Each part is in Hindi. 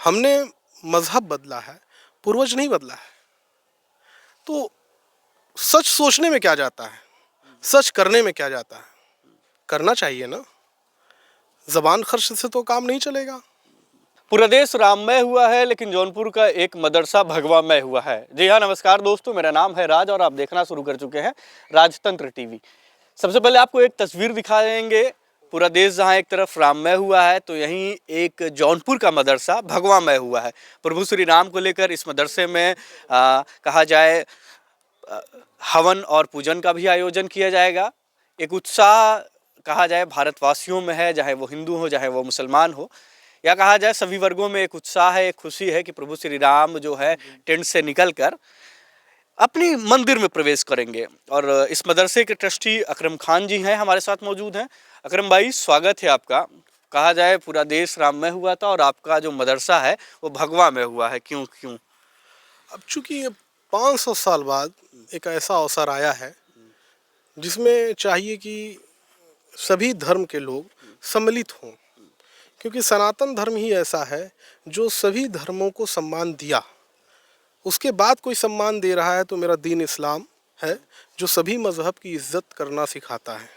हमने मजहब बदला है, पूर्वज नहीं बदला है। तो सच सोचने में क्या जाता है, सच करने में क्या जाता है। करना चाहिए ना, जबान खर्च से तो काम नहीं चलेगा। पूरा देश राममय हुआ है, लेकिन जौनपुर का एक मदरसा भगवामय हुआ है। जी हाँ, नमस्कार दोस्तों, मेरा नाम है राज और आप देखना शुरू कर चुके हैं राजतंत्र टीवी। सबसे पहले आपको एक तस्वीर दिखा देंगे। पूरा देश जहाँ एक तरफ राममय हुआ है, तो यहीं एक जौनपुर का मदरसा भगवामय हुआ है। प्रभु श्री राम को लेकर इस मदरसे में कहा जाए अ, हवन और पूजन का भी आयोजन किया जाएगा। एक उत्साह कहा जाए भारतवासियों में है, चाहे वो हिंदू हो चाहे वो मुसलमान हो, या कहा जाए सभी वर्गों में एक उत्साह है, एक खुशी है कि प्रभु श्री राम जो है टेंट से निकलकर अपनी मंदिर में प्रवेश करेंगे। और इस मदरसे के ट्रस्टी अकरम खान जी हैं, हमारे साथ मौजूद हैं। अकरम भाई, स्वागत है आपका। कहा जाए पूरा देश राममय हुआ था और आपका जो मदरसा है वो भगवा में हुआ है, क्यों क्यों? अब चूंकि ये 500 साल बाद एक ऐसा अवसर आया है जिसमें चाहिए कि सभी धर्म के लोग सम्मिलित हों, क्योंकि सनातन धर्म ही ऐसा है जो सभी धर्मों को सम्मान दिया। उसके बाद कोई सम्मान दे रहा है तो मेरा दीन इस्लाम है, जो सभी मजहब की इज्जत करना सिखाता है।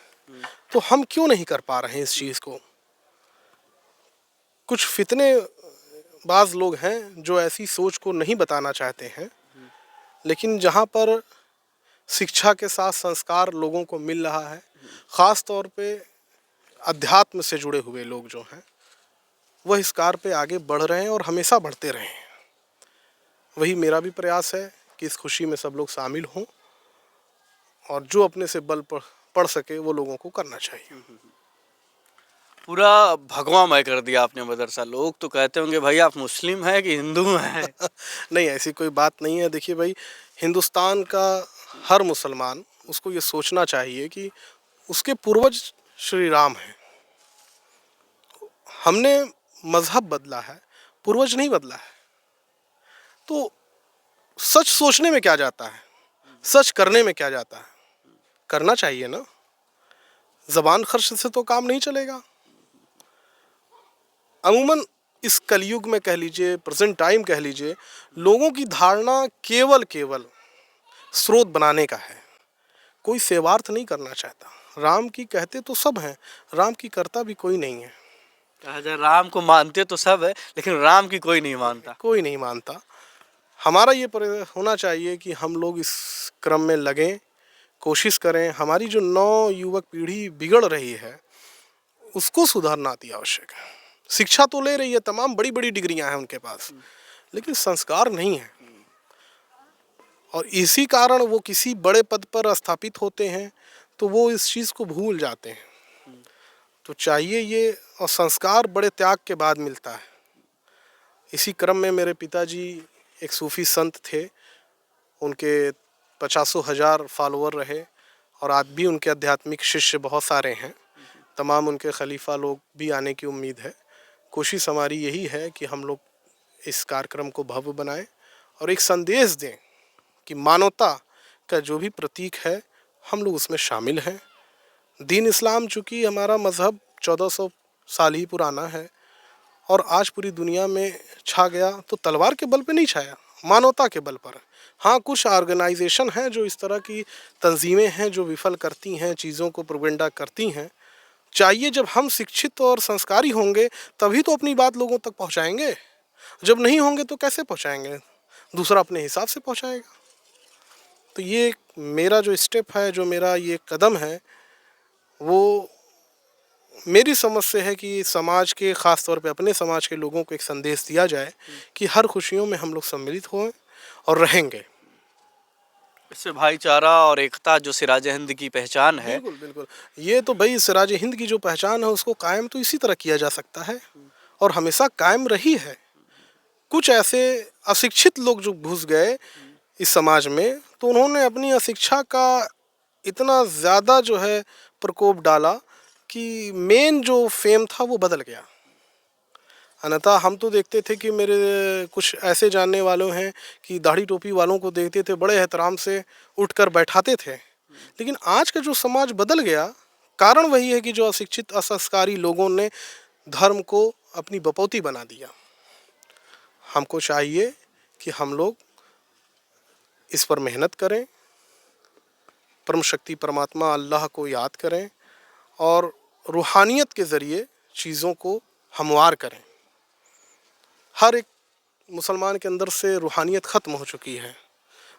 तो हम क्यों नहीं कर पा रहे हैं इस चीज़ को। कुछ फितने बाज लोग हैं जो ऐसी सोच को नहीं बताना चाहते हैं, लेकिन जहाँ पर शिक्षा के साथ संस्कार लोगों को मिल रहा है, ख़ास तौर पे अध्यात्म से जुड़े हुए लोग जो हैं वह इस कार पे आगे बढ़ रहे हैं और हमेशा बढ़ते रहे हैं। वही मेरा भी प्रयास है कि इस खुशी में सब लोग शामिल हों और जो अपने से बल पढ़ सके वो लोगों को करना चाहिए। पूरा भगवामय कर दिया आपने मदरसा। लोग तो कहते होंगे भाई आप मुस्लिम हैं कि हिंदू हैं? नहीं, ऐसी कोई बात नहीं है। देखिए भाई, हिंदुस्तान का हर मुसलमान उसको ये सोचना चाहिए कि उसके पूर्वज श्री राम हैं। हमने मजहब बदला है, पूर्वज नहीं बदला है। तो सच सोचने में क्या जाता है, सच करने में क्या जाता है। करना चाहिए ना, जबान खर्च से तो काम नहीं चलेगा। अमूमन इस कलयुग में कह लीजिए, प्रेजेंट टाइम कह लीजिए, लोगों की धारणा केवल केवल स्रोत बनाने का है। कोई सेवार्थ नहीं करना चाहता। राम की कहते तो सब हैं, राम की करता भी कोई नहीं है। कहा जाए राम को मानते तो सब है, लेकिन राम की कोई नहीं मानता। कोई नहीं मानता। हमारा ये होना चाहिए कि हम लोग इस क्रम में लगें, कोशिश करें। हमारी जो नौ युवक पीढ़ी बिगड़ रही है उसको सुधारना अति आवश्यक है। शिक्षा तो ले रही है, तमाम बड़ी बड़ी डिग्रियां हैं उनके पास, लेकिन संस्कार नहीं है। और इसी कारण वो किसी बड़े पद पर स्थापित होते हैं तो वो इस चीज़ को भूल जाते हैं। तो चाहिए ये, और संस्कार बड़े त्याग के बाद मिलता है। इसी क्रम में मेरे पिताजी एक सूफी संत थे, उनके 50,000 फॉलोअर रहे और आज भी उनके आध्यात्मिक शिष्य बहुत सारे हैं। तमाम उनके खलीफा लोग भी आने की उम्मीद है। कोशिश हमारी यही है कि हम लोग इस कार्यक्रम को भव्य बनाएं और एक संदेश दें कि मानवता का जो भी प्रतीक है हम लोग उसमें शामिल हैं। दीन इस्लाम चूँकि हमारा मज़हब 1400 साल ही पुराना है और आज पूरी दुनिया में छा गया, तो तलवार के बल पे नहीं छाया, मानवता के बल पर। हाँ, कुछ ऑर्गेनाइजेशन हैं जो इस तरह की तंजीमें हैं जो विफल करती हैं, चीज़ों को प्रोपेगेंडा करती हैं। चाहिए जब हम शिक्षित और संस्कारी होंगे तभी तो अपनी बात लोगों तक पहुंचाएंगे। जब नहीं होंगे तो कैसे पहुंचाएंगे, दूसरा अपने हिसाब से पहुंचाएगा। तो ये मेरा जो स्टेप है, जो मेरा ये कदम है, वो मेरी समझ से है कि समाज के, ख़ास तौर पे अपने समाज के लोगों को एक संदेश दिया जाए कि हर खुशियों में हम लोग सम्मिलित हों और रहेंगे। इससे भाईचारा और एकता जो सिराज हिंद की पहचान है। बिल्कुल बिल्कुल। ये तो भाई सिराज हिंद की जो पहचान है उसको कायम तो इसी तरह किया जा सकता है और हमेशा कायम रही है। कुछ ऐसे अशिक्षित लोग जो घुस गए इस समाज में, तो उन्होंने अपनी अशिक्षा का इतना ज़्यादा जो है प्रकोप डाला कि मेन जो फेम था वो बदल गया। अन्यथा हम तो देखते थे कि मेरे कुछ ऐसे जानने वालों हैं कि दाढ़ी टोपी वालों को देखते थे, बड़े एहतराम से उठकर बैठाते थे। लेकिन आज का जो समाज बदल गया, कारण वही है कि जो अशिक्षित असंस्कारी लोगों ने धर्म को अपनी बपौती बना दिया। हमको चाहिए कि हम लोग इस पर मेहनत करें, परम शक्ति परमात्मा अल्लाह को याद करें और रूहानियत के ज़रिए चीज़ों को हमवार करें। हर एक मुसलमान के अंदर से रूहानियत ख़त्म हो चुकी है।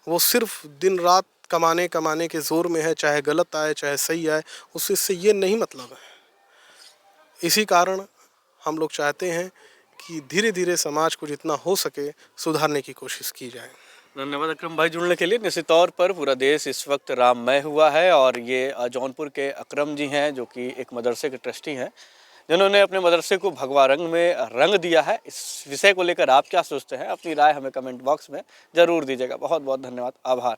वो सिर्फ दिन रात कमाने के ज़ोर में है, चाहे गलत आए चाहे सही आए, उससे ये नहीं मतलब है। इसी कारण हम लोग चाहते हैं कि धीरे धीरे समाज को जितना हो सके सुधारने की कोशिश की जाए। धन्यवाद अकरम भाई जुड़ने के लिए। निश्चित तौर पर पूरा देश इस वक्त राममय हुआ है और ये जौनपुर के अकरम जी हैं जो कि एक मदरसे के ट्रस्टी हैं, जिन्होंने अपने मदरसे को भगवा रंग में रंग दिया है। इस विषय को लेकर आप क्या सोचते हैं? अपनी राय हमें कमेंट बॉक्स में ज़रूर दीजिएगा। बहुत बहुत धन्यवाद, आभार।